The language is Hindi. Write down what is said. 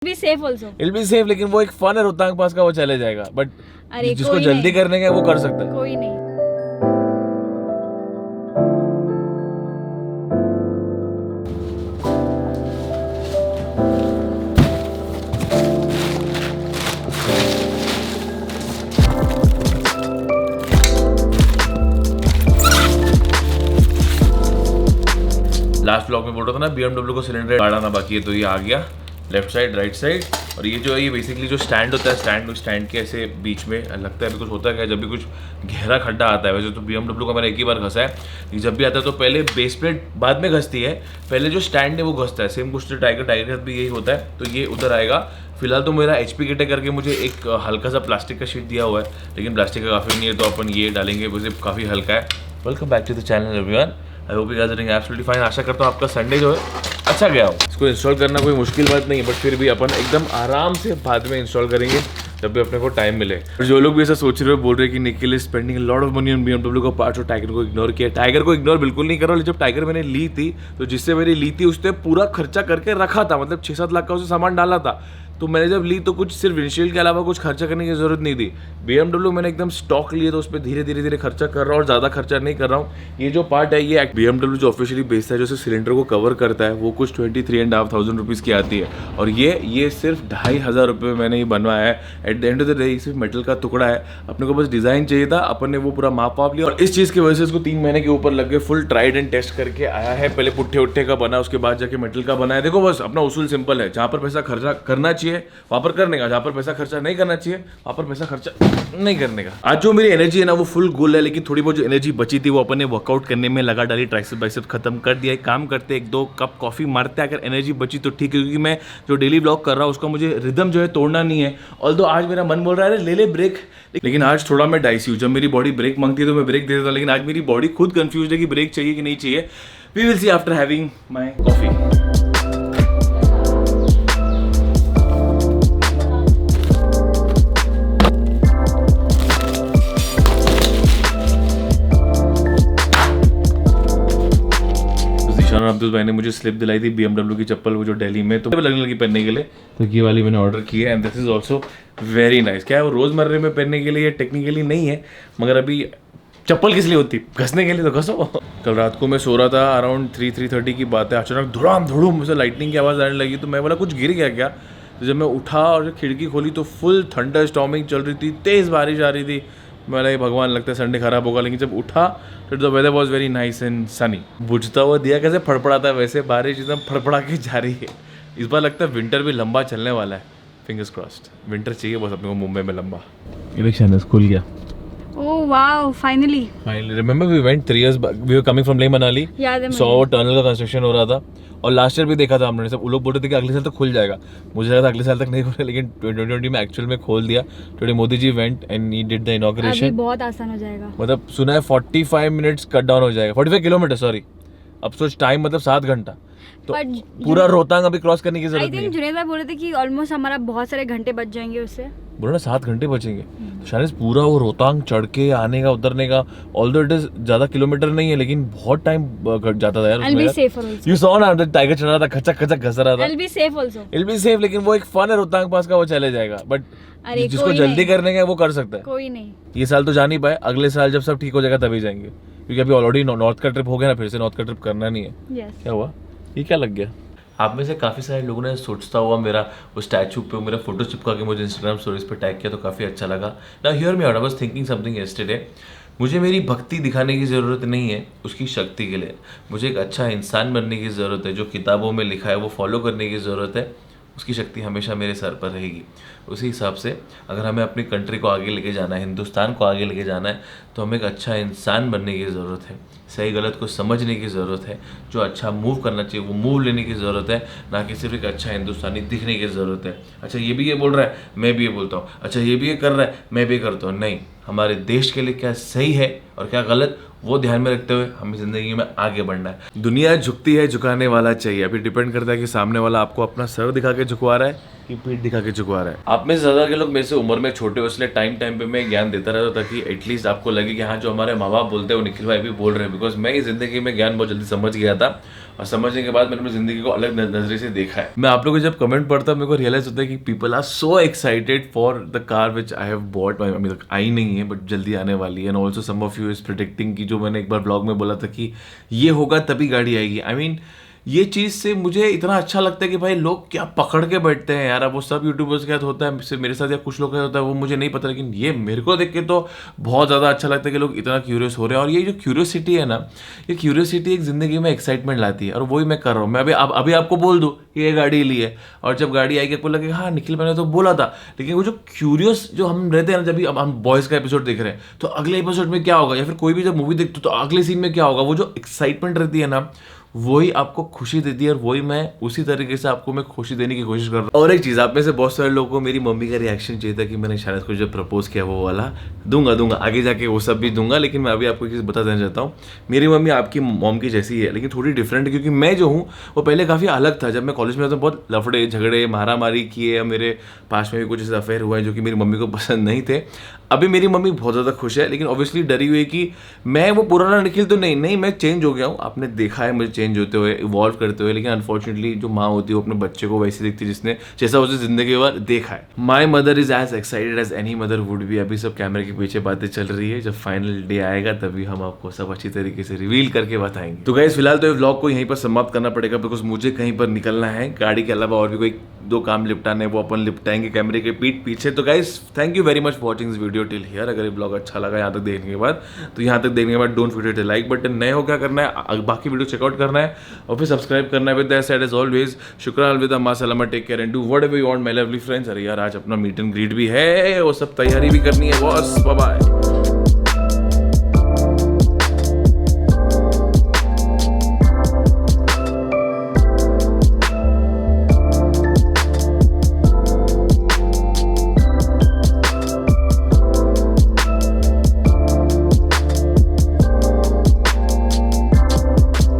Be safe also. It be safe, लेकिन वो एक फन है रोहतांग पास का, वो चले जाएगा। बट जिसको जल्दी करने का वो कर सकता है। कोई नहीं। लास्ट ब्लॉग में बोल रहा था ना BMW को सिलेंडर गाड़ाना बाकी है, तो ये आ गया लेफ्ट साइड राइट साइड। और ये जो है ये बेसिकली जो स्टैंड होता है, स्टैंड के ऐसे बीच में लगता है अभी कुछ होता है क्या, जब भी कुछ गहरा खड्डा आता है। वैसे तो BMW का मैंने एक ही बार घसा है, जब भी आता है तो पहले बेस प्लेट बाद में घसती है, पहले जो स्टैंड है वो घसता है। सेम कुछ टाइगर के साथ भी यही होता है, तो ये उधर आएगा। फिलहाल तो मेरा HP किट करके मुझे एक हल्का सा प्लास्टिक का शीट दिया हुआ है, लेकिन प्लास्टिक का काफ़ी नहीं है, तो अपन ये डालेंगे, वैसे काफ़ी हल्का है। Welcome back to the channel everyone, I hope you guys are doing absolutely fine. आशा करता हूँ आपका संडे जो है अच्छा गया हो। इसको इंस्टॉल करना कोई मुश्किल बात नहीं है, बट फिर भी अपन एकदम आराम से बाद में इंस्टॉल करेंगे जब भी अपने को टाइम मिले। और जो लोग भी ऐसा सोच रहे हो, बोल रहे हैं कि Nikhil is spending a lot of money on BMW का पार्ट्स और टाइगर को इग्नोर किया। टाइगर को इग्नोर बिल्कुल नहीं करो। जब टाइगर मैंने ली थी तो जिससे मैंने ली थी उसने पूरा खर्चा करके रखा था, मतलब 6-7 लाख का उसे सामान डाला था। तो मैंने जब ली तो कुछ सिर्फ विंडशील्ड के अलावा कुछ खर्चा करने की जरूरत नहीं थी। BMW मैंने एकदम स्टॉक लिए, तो उस पर धीरे धीरे खर्चा कर रहा हूँ और ज़्यादा खर्चा नहीं कर रहा हूँ। ये जो पार्ट है ये BMW जो ऑफिशियली बेचता है, जो सिलेंडर को कवर करता है, वो कुछ 23,500 रुपीज़ की आती है। और ये सिर्फ 2,500 रुपये मैंने ये बनवाया है। At the end of the day सिर्फ मेटल का टुकड़ा है, अपने को बस डिज़ाइन चाहिए था, अपन ने वो पूरा माप लिया। और इस चीज़ की वजह से इसको 3 महीने के ऊपर लग गए। फुल ट्राइड एंड टेस्ट करके आया है। पहले पुट्ठे उट्ठे का बना, उसके बाद जाके मेटल का बना है। देखो बस अपना उसूल सिंपल है, जहाँ पर पैसा खर्चा करना चाहिए वहाँ पर करने का, जहाँ पर पैसा खर्चा नहीं करना चाहिए वहाँ पर पैसा खर्चा नहीं करने का। आज जो मेरी एनर्जी है ना वो फुल गुल है, लेकिन थोड़ी बहुत जो एनर्जी बची थी वो अपन ने वर्कआउट करने में लगा डाली। ट्राइसेप बाइसेप खत्म कर दिया। एक काम करते 1-2 कप कॉफी मारते, अगर एनर्जी बची तो ठीक है, क्योंकि मैं जो डेली व्लॉग कर रहा हूँ उसका मुझे रिदम जो है तोड़ना नहीं है। ऑल्दो आज मेरा मन बोल रहा है ले ब्रेक, लेकिन आज थोड़ा मैं डाइसी हूँ। जब मेरी बॉडी ब्रेक मांगती है तो मैं ब्रेक दे देता हूँ, लेकिन आज मेरी बॉडी खुद कंफ्यूज है कि ब्रेक चाहिए कि नहीं चाहिए। We will see after having my coffee. Abdul भाई ने मुझे स्लिप दिलाई थी BMW की चप्पल, वो जो दिल्ली में तो लगने लगी पहनने के लिए, तो ये वाली मैंने ऑर्डर की है। And this is also very nice. क्या है वो रोजमर्रे में पहनने के लिए टेक्निकली नहीं है, मगर अभी चप्पल किस लिए होती, घसने के लिए तो घसो। कल रात को मैं सो रहा था, अराउंड 3-3:30 की बात है, अचानक धुड़ाम धुड़ूम मुझे लाइटनिंग की आवाज़ आने लगी। तो मैं बोला कुछ गिर गया क्या। तो जब मैं उठा और खिड़की खोली तो फुल थंडर स्टॉर्मिंग चल रही थी, तेज़ बारिश आ रही थी। मैं भगवान लगता है संडे खराब होगा, लेकिन जब उठा तो the weather was very nice and sunny. बुझता हुआ दिया कैसे फड़फड़ाता है, वैसे बारिश एकदम फड़फड़ा के जा रही है। इस बार लगता है विंटर भी लंबा चलने वाला है। Fingers crossed. विंटर चाहिए बस अपने को मुंबई में लंबा। इलेक्शन खुल गया। Oh wow, finally. Remember we went 3 years back. We were coming from Leh Manali. So tunnel का कंस्ट्रक्शन हो रहा था, और लास्ट ईयर भी देखा था हमने। सब लोग बोल रहे थे कि अगले साल तक खुल जाएगा। मुझे लगा था अगले साल तक नहीं खुला, लेकिन 2020 में एक्चुअल में खोल दिया। Today Modi ji went and he did the inauguration. अभी बहुत आसान हो जाएगा, मतलब सुना है 45 मिनट्स कट डाउन हो जाएगा, 45 किलोमीटर सॉरी। अब सोच टाइम मतलब 7 घंटा, तो पूरा रोहतांग अभी क्रॉस करने की जरूरत नहीं है। जुनेद भाई बोल रहे थे कि ऑलमोस्ट हमारा बहुत सारे घंटे बच जाएंगे उससे। बोला ना 7 घंटे बचेंगे। शायद पूरा वो रोहतांग चढ़ के आने का उतरने का, ऑल्दो इट इज ज्यादा किलोमीटर नहीं है, लेकिन बहुत टाइम जाता था यार उसमें। यू सॉ ना टाइगर चढ़ रहा था, खचक खचक घस रहा था। इट बी सेफ, लेकिन वो एक फन है रोहतांग पास का, वो चले जाएगा। बट जिसको जल्दी करने का वो कर सकता है। कोई नहीं, ये साल तो जा नहीं पाए, अगले साल जब सब ठीक हो जाएगा तभी जाएंगे, क्योंकि अभी ऑलरेडी नॉर्थ का ट्रिप हो गया ना, फिर से नॉर्थ का ट्रिप करना नहीं है। क्या हुआ, ये क्या लग गया। आप में से काफ़ी सारे लोगों ने सोचता हुआ मेरा वो स्टैचू पे मेरा फोटो चिपका के मुझे इंस्टाग्राम स्टोरीज पे टैग किया, तो काफ़ी अच्छा लगा। Now hear me out, I was thinking something yesterday. मुझे मेरी भक्ति दिखाने की ज़रूरत नहीं है, उसकी शक्ति के लिए मुझे एक अच्छा इंसान बनने की ज़रूरत है। जो किताबों में लिखा है वो फॉलो करने की ज़रूरत है, उसकी शक्ति हमेशा मेरे सर पर रहेगी। उसी हिसाब से अगर हमें अपनी कंट्री को आगे लेके जाना है, हिंदुस्तान को आगे लेके जाना है, तो हमें एक अच्छा इंसान बनने की ज़रूरत है। सही गलत को समझने की ज़रूरत है। जो अच्छा मूव करना चाहिए वो मूव लेने की ज़रूरत है, ना कि सिर्फ एक अच्छा हिंदुस्तानी दिखने की ज़रूरत है। अच्छा ये भी ये बोल रहा है, मैं भी ये बोलता हूँ। अच्छा ये भी ये कर रहा है, मैं भी करता हूँ। नहीं, हमारे देश के लिए क्या सही है और क्या गलत, वो ध्यान में रखते हुए हमें ज़िंदगी में आगे बढ़ना है। दुनिया झुकती है, झुकाने वाला चाहिए। अभी डिपेंड करता है कि सामने वाला आपको अपना सर दिखा के झुकवा रहा है कि पीठ दिखा के चुकवा रहा है। आप में से ज़्यादा के लोग मेरे से उम्र में छोटे हो, इसलिए टाइम टाइम पे मैं ज्ञान देता रहता हूँ ताकि एटलीस्ट आपको लगे कि हाँ जो हमारे माँ बाप बोलते हैं वो निखिल भाई भी बोल रहे हैं। बिकॉज मैं इस जिंदगी में ज्ञान बहुत जल्दी समझ गया था और समझने के बाद मैंने अपनी जिंदगी को अलग नजरिए से देखा है। मैं आप लोगों को जब कमेंट पढ़ता हूँ मेरे को रियलाइज होता है कि people are so excited for the car which I have bought. अभी तक आई नहीं है बट जल्दी आने वाली है। And also some of you is predicting कि जो मैंने एक बार ब्लॉग में बोला था कि ये होगा तभी गाड़ी आएगी। आई मीन ये चीज़ से मुझे इतना अच्छा लगता है कि भाई लोग क्या पकड़ के बैठते हैं यार। अब वो सब यूट्यूबर्स के साथ होता है, सिर्फ मेरे साथ या कुछ लोग के साथ होता है वो मुझे नहीं पता, लेकिन ये मेरे को देख के तो बहुत ज़्यादा अच्छा लगता है कि लोग इतना क्यूरियस हो रहे हैं। और ये जो क्यूरियोसिटी है ना, ये क्यूरियोसिटी एक ज़िंदगी में एक्साइटमेंट लाती है और वही मैं कर रहा हूँ। मैं अभी आपको बोल दूँ कि ये गाड़ी ली है और जब गाड़ी आएगी आपको लगेगा हाँ निखिल मैंने तो बोला था, लेकिन वो जो क्यूरियस जो हम रहते हैं ना, जब भी हम बॉयज़ का एपिसोड देख रहे हैं तो अगले एपिसोड में क्या होगा, या फिर कोई भी जब मूवी देखते तो अगले सीन में क्या होगा, वो जो एक्साइटमेंट रहती है ना वही आपको खुशी देती है। और वही मैं उसी तरीके से आपको मैं खुशी देने की कोशिश कर रहा हूँ। और एक चीज़, आप में से बहुत सारे लोगों को मेरी मम्मी का रिएक्शन चाहिए था कि मैंने शायद कुछ जब प्रपोज किया वो वाला दूंगा आगे जाके वो सब भी दूंगा। लेकिन मैं अभी आपको एक चीज़ बता देना चाहता हूँ, मेरी मम्मी आपकी मॉम की जैसी है लेकिन थोड़ी डिफरेंट है। क्योंकि मैं जो हूँ वो पहले काफ़ी अलग था। जब मैं कॉलेज में था तो बहुत लफड़े झगड़े मारा मारी किए, मेरे पास में भी कुछ ऐसे अफेयर हुआ है जो कि मेरी मम्मी को पसंद नहीं थे। अभी मेरी मम्मी बहुत ज़्यादा खुश है, लेकिन ऑब्वियसली डरी हुई है कि मैं वो पुराना निखिल तो नहीं मैं चेंज हो गया हूँ। आपने देखा है मुझे चेंज होते हुए, इवॉल्व करते हुए, लेकिन अनफॉर्चुनेटली जो माँ होती है वो अपने बच्चे को वैसे देखती है जिसने जैसा उसे जिंदगी भर देखा है। My mother is as excited as any mother would be. अभी सब कैमरे के पीछे बातें चल रही है, जब फाइनल डे आएगा तभी हम आपको सब अच्छी तरीके से रिवील करके बताएंगे। तो गाइस फिलहाल तो ये व्लॉग को यहीं पर समाप्त करना पड़ेगा बिकॉज मुझे कहीं पर निकलना है। गाड़ी के अलावा और भी कोई दो काम निपटाने वो अपन निपटाएंगे कैमरे के पीठ पीछे। तो guys thank you very much for watching this video till here. अगर ये ब्लॉग अच्छा लगा यहाँ तक देखने के बाद तो यहाँ तक देखने के बाद don't forget to like button. नए हो क्या करना है, बाकी वीडियो चेकआउट करना है और फिर सब्सक्राइब करना है। With that said as always शुक्रान अलविदा मा सलामा, take care and do whatever you want my lovely friends. अरे यार आज अपना मीट एंड ग्रीट भी है, वो सब तैयारी भी करनी है बॉस। Bye bye.